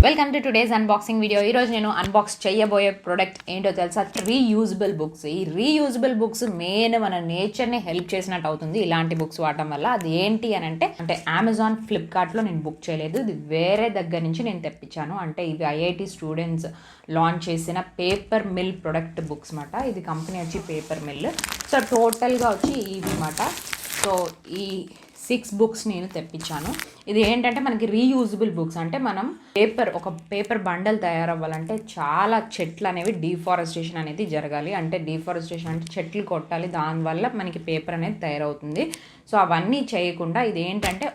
Welcome to today's unboxing video. ఈరోజు నేను unbox చేయబోయే ప్రోడక్ట్ ఏంటో తెలుసా? Reusable books. ఈ రీయూజబుల్ బుక్స్ మెయిన్ మన నేచర్ని హెల్ప్ చేసినట్టు అవుతుంది ఇలాంటి బుక్స్ వాడటం వల్ల. అది ఏంటి అని అంటే అమెజాన్, ఫ్లిప్కార్ట్లో నేను బుక్ చేయలేదు, ఇది వేరే దగ్గర నుంచి నేను తెప్పించాను. అంటే ఇవి ఐఐటి స్టూడెంట్స్ లాంచ్ చేసిన పేపర్ మిల్ ప్రొడక్ట్ బుక్స్ మాట. ఇది కంపెనీ వచ్చి పేపర్ మిల్. సో టోటల్గా వచ్చి ఇవి మాట. సో ఈ 6 బుక్స్ నేను తెప్పించాను. ఇది ఏంటంటే మనకి రీయూజబుల్ బుక్స్. అంటే మనం ఒక పేపర్ బండల్ తయారవ్వాలంటే చాలా చెట్లు అనేవి డీఫారెస్టేషన్ అనేది జరగాలి. అంటే డీఫారెస్టేషన్ అంటే చెట్లు కొట్టాలి, దానివల్ల మనకి పేపర్ అనేది తయారవుతుంది. సో అవన్నీ చేయకుండా ఇది ఏంటంటే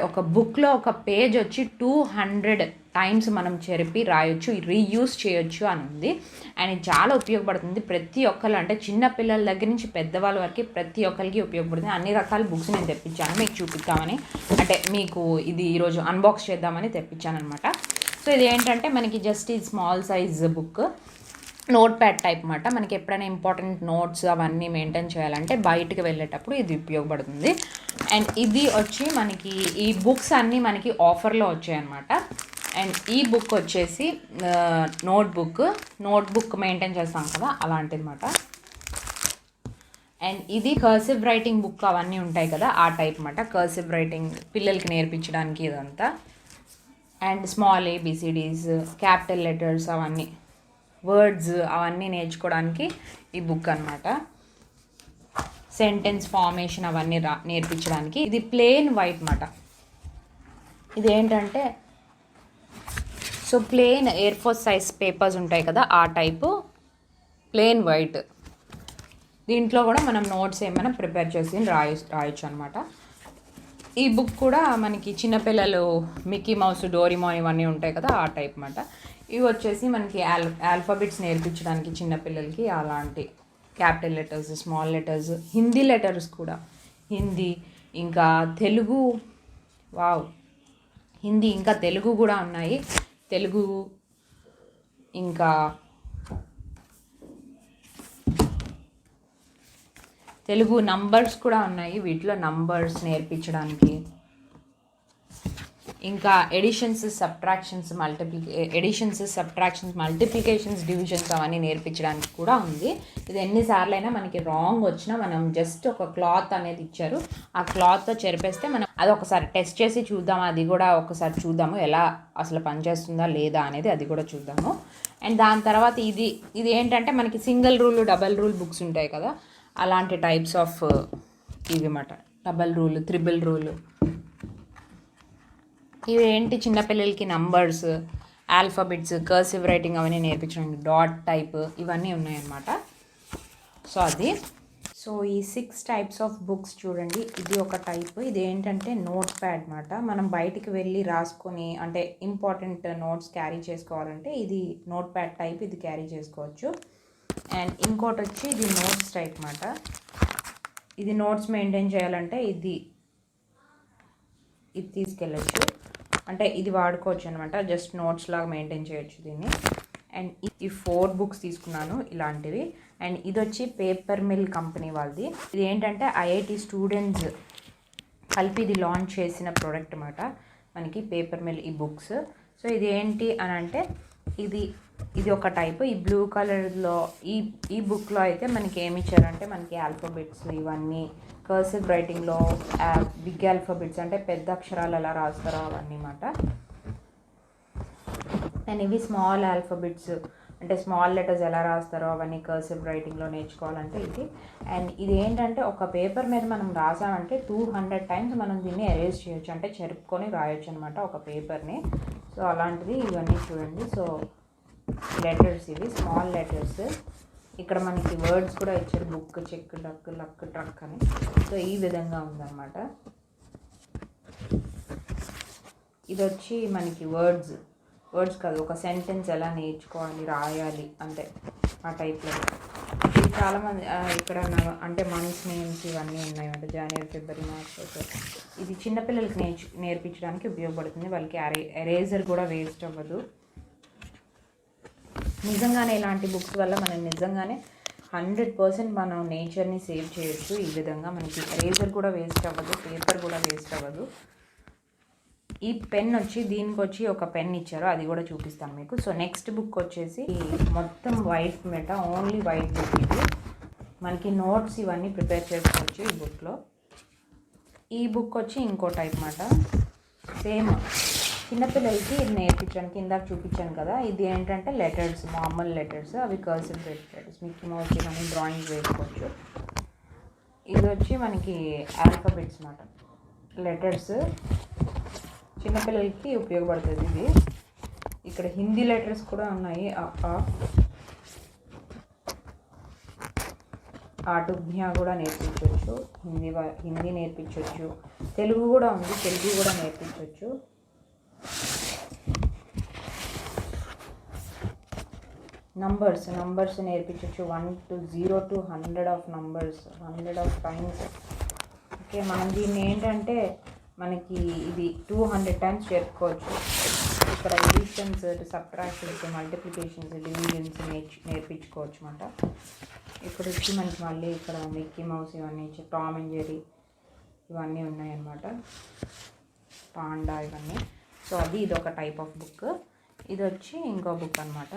ఒక బుక్లో ఒక పేజ్ వచ్చి 200 టైమ్స్ మనం చెరిపి రాయొచ్చు, రీయూజ్ చేయొచ్చు అని ఉంది. అండ్ ఇది చాలా ఉపయోగపడుతుంది ప్రతి ఒక్కరు, అంటే చిన్న పిల్లల దగ్గర నుంచి పెద్దవాళ్ళ వరకు ప్రతి ఒక్కరికి ఉపయోగపడుతుంది. అన్ని రకాల బుక్స్ నేను తెప్పించాను మీకు చూపిద్దామని, అంటే మీకు ఇది ఈరోజు అన్బాక్స్ చేద్దామని తెప్పించాను అనమాట. సో ఇది ఏంటంటే మనకి జస్ట్ ఈ small size book, note pad type అన్నమాట. మనకి ఎప్పుడైనా ఇంపార్టెంట్ నోట్స్ అవన్నీ మెయింటైన్ చేయాలంటే బయటకు వెళ్ళేటప్పుడు ఇది ఉపయోగపడుతుంది. అండ్ ఇది వచ్చి మనకి ఈ బుక్స్ అన్నీ మనకి ఆఫర్లో వచ్చాయన్నమాట. అండ్ ఈ బుక్ వచ్చేసి నోట్బుక్ మెయింటైన్ చేస్తాం కదా అలాంటిది అన్నమాట. అండ్ ఇది కర్సివ్ రైటింగ్ బుక్ అవన్నీ ఉంటాయి కదా ఆ టైప్ అన్నమాట. కర్సివ్ రైటింగ్ పిల్లలకి నేర్పించడానికి ఇదంతా. And small ABCDs, capital letters అవన్నీ, వర్డ్స్ అవన్నీ నేర్చుకోవడానికి ఈ బుక్ అనమాట. సెంటెన్స్ ఫార్మేషన్ అవన్నీ నేర్పించడానికి. ఇది ప్లెయిన్ వైట్ మాట. ఇది ఏంటంటే so plain air force size papers ఉంటాయి కదా ఆ టైపు ప్లెయిన్ వైట్. దీంట్లో కూడా మనం నోట్స్ ఏమైనా ప్రిపేర్ చేసి రాయొచ్చు అనమాట. ఈ బుక్ కూడా మనకి చిన్నపిల్లలు మిక్కీ మౌస్, డోరీమోన్ ఇవన్నీ ఉంటాయి కదా ఆ టైప్ అన్నమాట. ఇవి వచ్చేసి మనకి ఆల్ఫాబెట్స్ నేర్పించడానికి చిన్నపిల్లలకి, అలాంటి capital letters, small letters, Hindi letters కూడా, హిందీ ఇంకా తెలుగు, హిందీ ఇంకా తెలుగు కూడా ఉన్నాయి. తెలుగు ఇంకా తెలుగు నంబర్స్ కూడా ఉన్నాయి వీటిలో, నంబర్స్ నేర్పించడానికి. ఇంకా ఎడిషన్స్, సబ్ట్రాక్షన్స్, మల్టిప్లికేషన్స్, డివిజన్స్ అవన్నీ నేర్పించడానికి కూడా ఉంది. ఇది ఎన్నిసార్లు అయినా మనకి రాంగ్ వచ్చినా మనం జస్ట్ ఒక క్లాత్ అనేది ఇచ్చారు, ఆ క్లాత్తో చెరిపేస్తే మనం అది ఒకసారి టెస్ట్ చేసి చూద్దాము. అది కూడా ఒకసారి చూద్దాము ఎలా అసలు పనిచేస్తుందా లేదా అనేది, అది కూడా చూద్దాము. అండ్ దాని తర్వాత ఇది ఏంటంటే మనకి single rule, double rule books ఉంటాయి కదా అలాంటి టైప్స్ ఆఫ్ ఇవి అన్నమాట. Double rule, triple rule. ఇవి ఏంటి చిన్నపిల్లలకి నంబర్స్, ఆల్ఫాబెట్స్, కర్సివ్ రైటింగ్ అవన్నీ నేర్పించడానికి డాట్ టైప్ ఇవన్నీ ఉన్నాయన్నమాట. సో ఈ 6 టైప్స్ ఆఫ్ బుక్స్ చూడండి. ఇది ఒక టైప్. ఇది ఏంటంటే నోట్ ప్యాడ్ అన్నమాట. మనం బయటికి వెళ్ళి రాసుకొని అంటే ఇంపార్టెంట్ నోట్స్ క్యారీ చేసుకోవాలంటే ఇది నోట్ ప్యాడ్ టైప్, ఇది క్యారీ చేసుకోవచ్చు. అండ్ ఇంకోటి వచ్చి ఇది నోట్స్ టైప్ అన్నమాట. ఇది నోట్స్ మెయింటైన్ చేయాలంటే ఇది తీసుకెళ్ళచ్చు, అంటే ఇది వాడుకోవచ్చు అనమాట. జస్ట్ నోట్స్ లాగా మెయింటైన్ చేయొచ్చు దీన్ని. అండ్ ఈ 4 బుక్స్ తీసుకున్నాను ఇలాంటివి. అండ్ ఇది వచ్చి పేపర్ మిల్ కంపెనీ వాళ్ళది. ఇది ఏంటంటే ఐఐటి స్టూడెంట్స్ కలిపి ఇది లాంచ్ చేసిన ప్రోడక్ట్ అన్నమాట మనకి పేపర్ మిల్ ఈ బుక్స్. సో ఇది ఏంటి అని అంటే ఇది ఒక టైప్. ఈ బ్లూ కలర్లో ఈ బుక్లో అయితే మనకి ఏమి ఇచ్చారంటే మనకి ఆల్ఫాబెట్స్ ఇవన్నీ, కర్సివ్ రైటింగ్లో బిగ్ ఆల్ఫాబెట్స్ అంటే పెద్ద అక్షరాలు ఎలా రాస్తారో అవన్నీ అన్నమాట. అండ్ ఇవి స్మాల్ ఆల్ఫాబెట్స్ అంటే స్మాల్ లెటర్స్ ఎలా రాస్తారో అవన్నీ కర్సివ్ రైటింగ్లో నేర్చుకోవాలంటే ఇది. అండ్ ఇది ఏంటంటే ఒక పేపర్ మీద మనం రాసామంటే 200 టైమ్స్ మనం దీన్ని ఎరేజ్ చేయొచ్చు, అంటే చెరుపుకొని రాయొచ్చు అనమాట ఒక పేపర్ని. సో అలాంటిది ఇవన్నీ చూడండి. సో లెటర్స్, ఇవి స్మాల్ లెటర్స్. ఇక్కడ మనకి వర్డ్స్ కూడా ఇచ్చారు, book, check, duck, luck, truck అని. సో ఈ విధంగా ఉందన్నమాట. ఇది వచ్చి మనకి వర్డ్స్ కాదు, ఒక సెంటెన్స్ ఎలా నేర్చుకోవాలి, రాయాలి అంటే ఆ టైప్లో. చాలామంది ఇక్కడ అంటే మంత్స్ నేమ్స్ ఇవన్నీ ఉన్నాయంట, జనవరి, ఫిబ్రవరి, మార్చ్. ఇది చిన్నపిల్లలకి నేర్పించడానికి ఉపయోగపడుతుంది. వాళ్ళకి ఎరేజర్ కూడా వేస్ట్ అవ్వదు. నిజంగానే ఇలాంటి బుక్స్ వల్ల మనం నిజంగానే 100% మనం నేచర్ని సేవ్ చేయొచ్చు. ఈ విధంగా మనకి ఎరేజర్ కూడా వేస్ట్ అవ్వదు, పేపర్ కూడా వేస్ట్ అవ్వదు. ఈ పెన్ వచ్చి దీనికి వచ్చి ఒక పెన్ ఇచ్చారు, అది కూడా చూపిస్తాను మీకు. సో నెక్స్ట్ బుక్ వచ్చేసి మొత్తం వైట్ మెట, ఓన్లీ వైట్ బుక్. ఇది మనకి నోట్స్ ఇవన్నీ ప్రిపేర్ చేసుకోవచ్చు ఈ బుక్లో. ఈ బుక్ వచ్చి ఇంకో టైప్ మాట, సేమ్ చిన్నపిల్లలకి ఇది నేర్పించడానికి ఇందాక చూపించాను కదా. ఇది ఏంటంటే లెటర్స్, మామూలు లెటర్స్, అవి కర్సివ్ లెటర్స్. మిక్కీ మౌస్ ఇవన్నీ డ్రాయింగ్ వేసుకోవచ్చు. ఇది వచ్చి మనకి ఆల్ఫాబెట్స్ మాట, లెటర్స్ చిన్నపిల్లలకి ఉపయోగపడుతుంది ఇది. ఇక్కడ హిందీ లెటర్స్ కూడా ఉన్నాయి, ఆటుభ్య కూడా నేర్పించవచ్చు, హిందీ నేర్పించవచ్చు, తెలుగు కూడా ఉంది, తెలుగు కూడా నేర్పించవచ్చు. నంబర్స్ నేర్పించవచ్చు, 1 to 0 to 100 of numbers, 100 of times. Okay, మనం దీన్ని ఏంటంటే మనకి ఇది 200 టైమ్స్ చెప్పుకోవచ్చు. ఇక్కడ ఎడిషన్స్, సబ్ట్రాక్షన్స్, మల్టిప్లికేషన్స్, డివిజన్స్ నేర్పించుకోవచ్చు అన్నమాట. ఇక్కడ వచ్చి మనకి మళ్ళీ ఇక్కడ మిక్కీ మౌస్ ఇవన్నీ, టామ్ అండ్ జెర్రీ ఇవన్నీ ఉన్నాయన్నమాట, పాండా ఇవన్నీ. సో అది ఇదొక టైప్ ఆఫ్ బుక్. ఇది వచ్చి ఇంకో బుక్ అనమాట.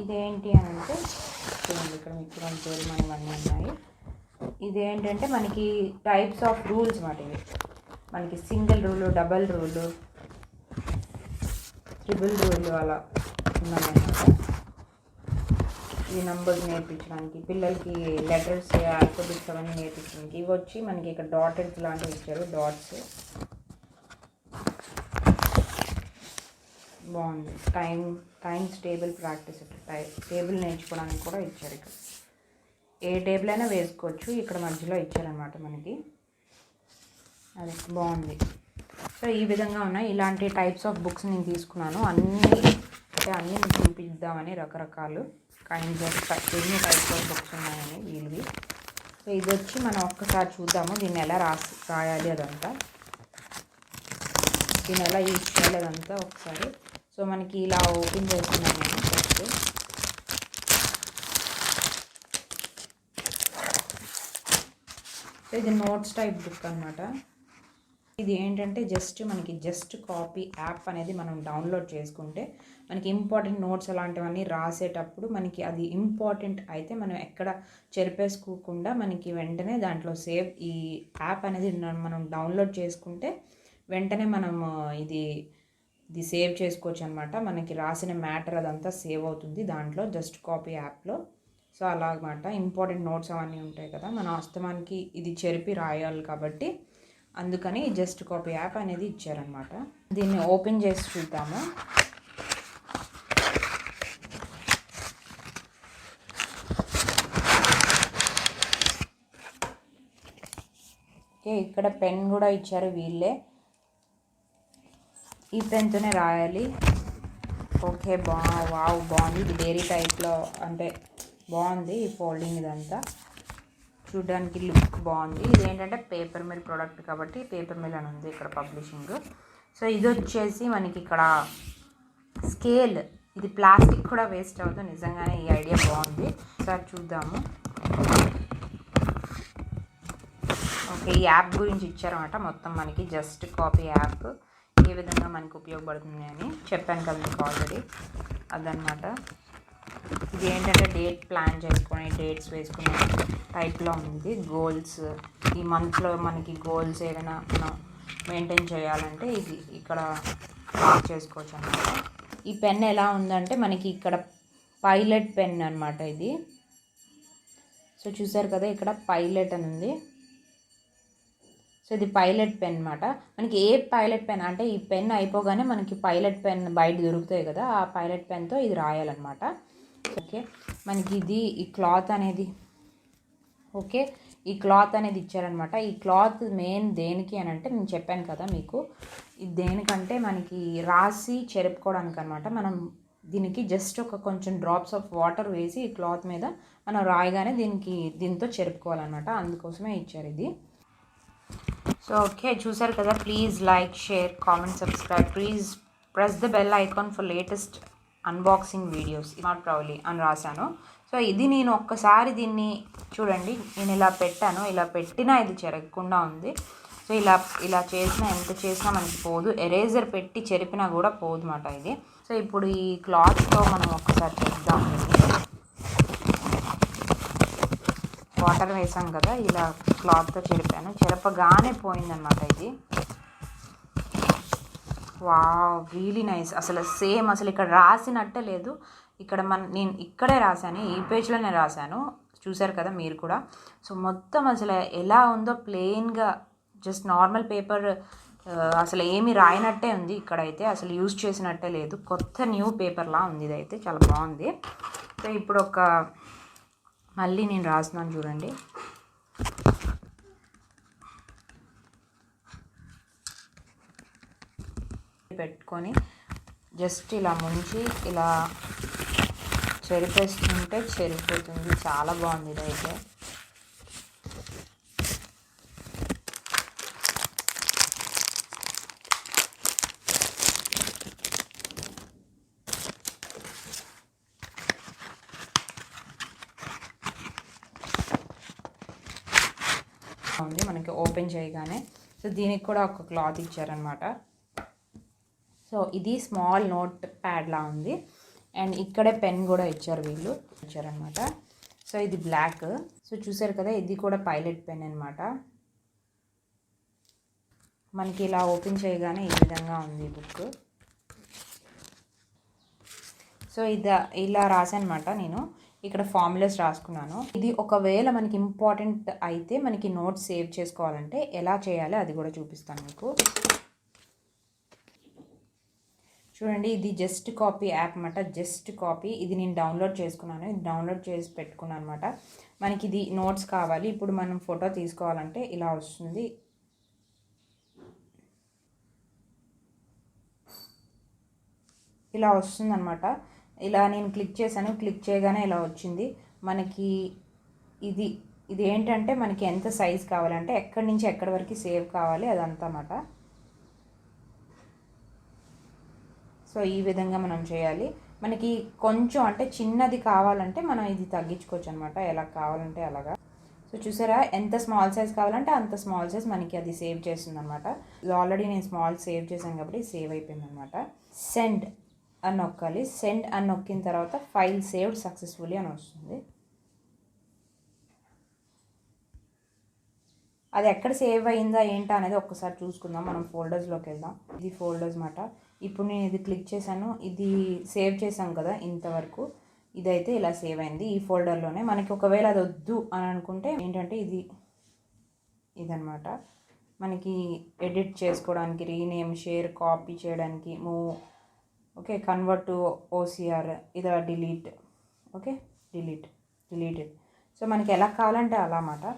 ఇదేంటి అని అంటే చూడండి, ఇక్కడ మిక్కీ మౌస్, డోరేమాన్ ఇవన్నీ ఉన్నాయి. ఇదేంటంటే మనకి టైప్స్ ఆఫ్ రూల్స్ మాట. ఇవి మనకి single rule, double rule, triple rule అలా ఉన్నాయన్నమాట. ఈ నంబర్స్ నేర్పించడానికి, పిల్లలకి లెటర్స్, ఆల్ఫాబెట్స్ అవన్నీ నేర్పించడానికి. ఇవి వచ్చి మనకి ఇక్కడ డాటెడ్స్ లాంటివి ఇచ్చారు, డాట్స్. బాగుంది. టైమ్స్ టేబుల్ ప్రాక్టీస్, టేబుల్ నేర్చుకోవడానికి కూడా ఇచ్చారు. ఇక్కడ ఏ టేబుల్ అయినా వేసుకోవచ్చు, ఇక్కడ మధ్యలో ఇచ్చారనమాట మనకి. అది బాగుంది. సో ఈ విధంగా ఉన్నాయి. ఇలాంటి టైప్స్ ఆఫ్ బుక్స్ నేను తీసుకున్నాను. అన్నీ చూపిద్దామని, రకరకాలు కైండ్స్ ఆఫ్ ఎన్ని టైప్స్ ఆఫ్ బుక్స్ ఉన్నాయని వీళ్ళవి. సో ఇది వచ్చి మనం ఒక్కసారి చూద్దాము దీన్ని ఎలా రాయాలి అదంతా, దీన్ని ఎలా యూజ్ చేయాలి అదంతా ఒకసారి. సో మనకి ఇలా ఓపెన్ చేస్తున్నాను నేను ఫస్ట్. ఇది నోట్స్ టైప్ బుక్ అనమాట. ఇది ఏంటంటే జస్ట్ కాపీ యాప్ అనేది మనం డౌన్లోడ్ చేసుకుంటే మనకి ఇంపార్టెంట్ నోట్స్ అలాంటివన్నీ రాసేటప్పుడు మనకి అది ఇంపార్టెంట్ అయితే మనం ఎక్కడ చెరిపేసుకోకుండా మనకి వెంటనే దాంట్లో సేవ్, ఈ యాప్ అనేది మనం డౌన్లోడ్ చేసుకుంటే వెంటనే మనం ఇది సేవ్ చేసుకోవచ్చు అనమాట. మనకి రాసిన మ్యాటర్ అదంతా సేవ్ అవుతుంది దాంట్లో, జస్ట్ కాపీ యాప్లో. సో అలాగమాట, ఇంపార్టెంట్ నోట్స్ అవన్నీ ఉంటాయి కదా, మన వాస్తవానికి ఇది చెరిపి రాయాలి కాబట్టి అందుకని జస్ట్ కాపీ యాప్ అనేది ఇచ్చారనమాట. దీన్ని ఓపెన్ చేసి చూద్దాము. ఓకే, ఇక్కడ పెన్ కూడా ఇచ్చారు వీళ్ళే, ఈ పెన్తోనే రాయాలి. ఓకే, బాగుంది. ఇది డైరీ టైప్లో, అంటే బాగుంది ఈ ఫోల్డింగ్, ఇదంతా చూడడానికి లుక్ బాగుంది. ఇది ఏంటంటే పేపర్ మిల్ ప్రోడక్ట్ కాబట్టి పేపర్ మిల్ అని ఉంది ఇక్కడ పబ్లిషింగ్. సో ఇది వచ్చేసి మనకి ఇక్కడ స్కేల్, ఇది ప్లాస్టిక్ కూడా వేస్ట్ అవుతుంది. నిజంగానే ఈ ఐడియా బాగుంది, ఒకసారి చూద్దాము. ఓకే, ఈ యాప్ గురించి ఇచ్చారన్నమాట మొత్తం మనకి, జస్ట్ కాపీ యాప్ ఏ విధంగా మనకు ఉపయోగపడుతుంది అని చెప్పాను కదా మీకు ఆల్రెడీ, అదనమాట. ఇది ఏంటంటే డేట్ ప్లాన్ చేసుకొని డేట్స్ వేసుకునే టైప్లో ఉంది. గోల్స్, ఈ మంత్లో మనకి గోల్స్ ఏదైనా మనం మెయింటైన్ చేయాలంటే ఇది ఇక్కడ చేసుకోవచ్చు అన్నమాట. ఈ పెన్ ఎలా ఉందంటే మనకి ఇక్కడ పైలట్ పెన్ అనమాట ఇది. సో చూసారు కదా, ఇక్కడ పైలట్ అని ఉంది. సో ఇది పైలట్ పెన్ అనమాట. మనకి ఏ పైలట్ పెన్ అంటే ఈ పెన్ అయిపోగానే మనకి పైలట్ పెన్ బయట దొరుకుతాయి కదా, ఆ పైలట్ పెన్తో ఇది రాయాలన్నమాట. ఓకే, మనకి ఇది ఈ క్లాత్ అనేది, ఓకే, ఈ క్లాత్ అనేది ఇచ్చారనమాట. ఈ క్లాత్ మెయిన్ దేనికి అని అంటే నేను చెప్పాను కదా మీకు, ఇది దేనికంటే మనకి రాసి చెరుపుకోవడానికి అనమాట. మనం దీనికి జస్ట్ ఒక కొంచెం డ్రాప్స్ ఆఫ్ వాటర్ వేసి ఈ క్లాత్ మీద మనం రాయగానే దీంతో చెరుపుకోవాలన్నమాట. అందుకోసమే ఇచ్చారు ఇది. సో ఓకే, చూసారు కదా. Please like, share, comment, subscribe. Please press the bell icon for latest unboxing videos. Not proudly అని రాశాను. సో ఇది నేను ఒక్కసారి దీన్ని చూడండి, నేను ఇలా పెట్టాను, ఇలా పెట్టినా ఇది చెరగకుండా ఉంది. సో ఇలా చేసినా ఎంత చేసినా మనకి పోదు. ఎరేజర్ పెట్టి చెరిపినా కూడా పోదు అన్నమాట ఇది. సో ఇప్పుడు ఈ క్లాత్తో మనం ఒక్కసారి చేద్దాం. వాటర్ వేసాం కదా, ఇలా క్లాత్తో చెరిపాను, చెరపగానే పోయిందనమాట ఇది. Wow, really nice. అసలు సేమ్, అసలు ఇక్కడ రాసినట్టే లేదు. నేను ఇక్కడే రాశాను, ఈ పేజ్లోనే రాశాను. చూసారు కదా మీరు కూడా. సో మొత్తం అసలు ఎలా ఉందో ప్లెయిన్గా జస్ట్ నార్మల్ పేపర్, అసలు ఏమి రాయనట్టే ఉంది. ఇక్కడైతే అసలు యూజ్ చేసినట్టే లేదు, కొత్త న్యూ పేపర్లా ఉంది. ఇదైతే చాలా బాగుంది. సో ఇప్పుడు మళ్ళీ నేను రాస్తున్నాను చూడండి. పెట్టుకొని జస్ట్ ఇలా ముంచి ఇలా చెరిపేస్తుంటే చెరిపోతుంది. చాలా బాగుంది ఇదైతే. ఉంది మనకి ఓపెన్ చేయగానే. సో దీనికి కూడా ఒక క్లాత్ ఇచ్చారనమాట. సో ఇది స్మాల్ నోట్ ప్యాడ్లా ఉంది. అండ్ ఇక్కడే పెన్ కూడా ఇచ్చారనమాట. సో ఇది బ్లాక్. సో చూసారు కదా, ఇది కూడా పైలట్ పెన్ అనమాట. మనకి ఇలా ఓపెన్ చేయగానే ఈ విధంగా ఉంది బుక్. సో ఇలా రాసానమాట. నేను ఇక్కడ ఫార్ములాస్ రాసుకున్నాను. ఇది ఒకవేళ మనకి ఇంపార్టెంట్ అయితే మనకి నోట్స్ సేవ్ చేసుకోవాలంటే ఎలా చేయాలో అది కూడా చూపిస్తాను మీకు. చూడండి, ఇది జస్ట్ కాపీ యాప్ అన్నమాట. జస్ట్ కాపీ, ఇది నేను డౌన్లోడ్ చేసుకున్నాను. ఇది డౌన్లోడ్ చేసి పెట్టుకున్నాను అనమాట. మనకి ఇది నోట్స్ కావాలి. ఇప్పుడు మనం ఫోటో తీసుకోవాలంటే ఇలా వస్తుంది. ఇలా వస్తుంది అనమాట. ఇలా నేను క్లిక్ చేశాను, క్లిక్ చేయగానే ఇలా వచ్చింది మనకి. ఇది ఏంటంటే మనకి ఎంత సైజ్ కావాలంటే ఎక్కడి నుంచి ఎక్కడి వరకు సేవ్ కావాలి అదంతా అన్నమాట. సో ఈ విధంగా మనం చేయాలి. మనకి కొంచెం అంటే చిన్నది కావాలంటే మనం ఇది తగ్గించుకోవచ్చు అనమాట, ఎలా కావాలంటే అలాగా. సో చూసారా, ఎంత స్మాల్ సైజ్ కావాలంటే అంత స్మాల్ సైజ్ మనకి అది సేవ్ చేస్తుంది అనమాట. ఇది ఆల్రెడీ నేను స్మాల్ సేవ్ చేశాను కాబట్టి సేవ్ అయిపోయింది అనమాట. సెండ్ అని నొక్కాలి. సెండ్ అని నొక్కిన తర్వాత ఫైల్ సేవ్డ్ సక్సెస్ఫుల్లీ అని వస్తుంది. అది ఎక్కడ సేవ్ అయిందా ఏంటా అనేది ఒక్కసారి చూసుకుందాం. మనం ఫోల్డర్స్లోకి వెళ్దాం. ఇది ఫోల్డర్స్ మాట. ఇప్పుడు నేను ఇది క్లిక్ చేశాను, ఇది సేవ్ చేసాం కదా ఇంతవరకు. ఇదైతే ఇలా సేవ్ అయింది ఈ ఫోల్డర్లోనే. మనకి ఒకవేళ అది వద్దు అని అనుకుంటే ఏంటంటే ఇదనమాట. మనకి ఎడిట్ చేసుకోవడానికి, రీనేమ్, షేర్, కాపీ చేయడానికి, move, okay, convert to OCR, ఇది డిలీట్, ఓకే, డిలీటెడ్. సో మనకి ఎలా కావాలంటే అలా అన్నమాట.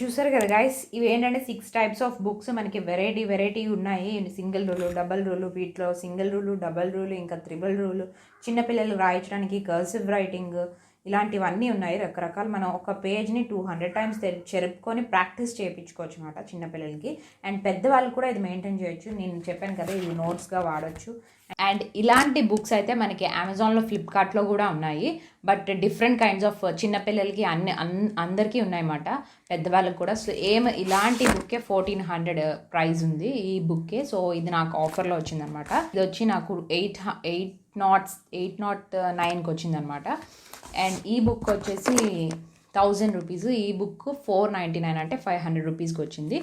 చూసారు కదా గైస్, ఇవి ఏంటంటే 6 టైప్స్ ఆఫ్ బుక్స్ మనకి వెరైటీ ఉన్నాయి. సింగిల్ రూలు, డబల్ రూలు, వీటిలో సింగిల్ రూలు, డబల్ రూలు, ఇంకా త్రిబుల్ రూలు, చిన్నపిల్లలు రాయించడానికి కర్సివ్ రైటింగ్, ఇలాంటివన్నీ ఉన్నాయి రకరకాలు. మనం ఒక పేజ్ని 200 టైమ్స్ చెరుపుకొని ప్రాక్టీస్ చేయించుకోవచ్చు అనమాట చిన్నపిల్లలకి. అండ్ పెద్దవాళ్ళు కూడా ఇది మెయింటైన్ చేయొచ్చు. నేను చెప్పాను కదా, ఇది నోట్స్గా వాడచ్చు. అండ్ ఇలాంటి బుక్స్ అయితే మనకి అమెజాన్లో, ఫ్లిప్కార్ట్లో కూడా ఉన్నాయి. బట్ డిఫరెంట్ కైండ్స్ ఆఫ్ చిన్నపిల్లలకి అందరికీ ఉన్నాయన్నమాట, పెద్దవాళ్ళకి కూడా. సో ఇలాంటి బుక్కే 1400 ప్రైస్ ఉంది ఈ బుక్కే. సో ఇది నాకు ఆఫర్లో వచ్చిందనమాట. ఇది వచ్చి నాకు 809కి వచ్చిందనమాట. అండ్ ఈ బుక్ వచ్చేసి 1000 రూపీస్. ఈ బుక్ 499 అంటే 500 రూపీస్కి వచ్చింది.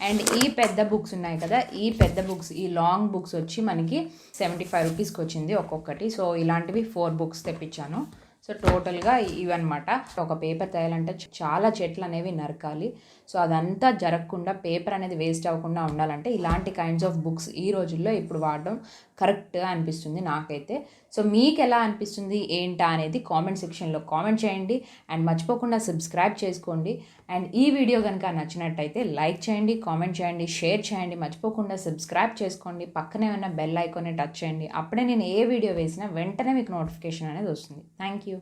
అండ్ ఈ పెద్ద బుక్స్ ఉన్నాయి కదా, ఈ పెద్ద బుక్స్, ఈ లాంగ్ బుక్స్ వచ్చి మనకి 75 రూపీస్కి వచ్చింది ఒక్కొక్కటి. సో ఇలాంటివి 4 బుక్స్ తెప్పించాను. సో టోటల్గా ఇవన్నమాట. ఒక పేపర్ తయాలంటే చాలా చెట్లు అనేవి నరకాలి. సో అదంతా జరగకుండా, పేపర్ అనేది వేస్ట్ అవ్వకుండా ఉండాలంటే ఇలాంటి కైండ్స్ ఆఫ్ బుక్స్ ఈ రోజుల్లో ఇప్పుడు వాడడం కరెక్ట్గా అనిపిస్తుంది నాకైతే. సో మీకు ఎలా అనిపిస్తుంది ఏంటా అనేది కామెంట్ సెక్షన్లో కామెంట్ చేయండి. అండ్ మర్చిపోకుండా సబ్స్క్రైబ్ చేసుకోండి. అండ్ ఈ వీడియో కనుక నచ్చినట్టయితే లైక్ చేయండి, కామెంట్ చేయండి, షేర్ చేయండి. మర్చిపోకుండా సబ్స్క్రైబ్ చేసుకోండి. పక్కనే ఉన్న బెల్ ఐకాన్ని టచ్ చేయండి. అప్పుడే నేను ఏ వీడియో వేసినా వెంటనే మీకు నోటిఫికేషన్ అనేది వస్తుంది. Thank you.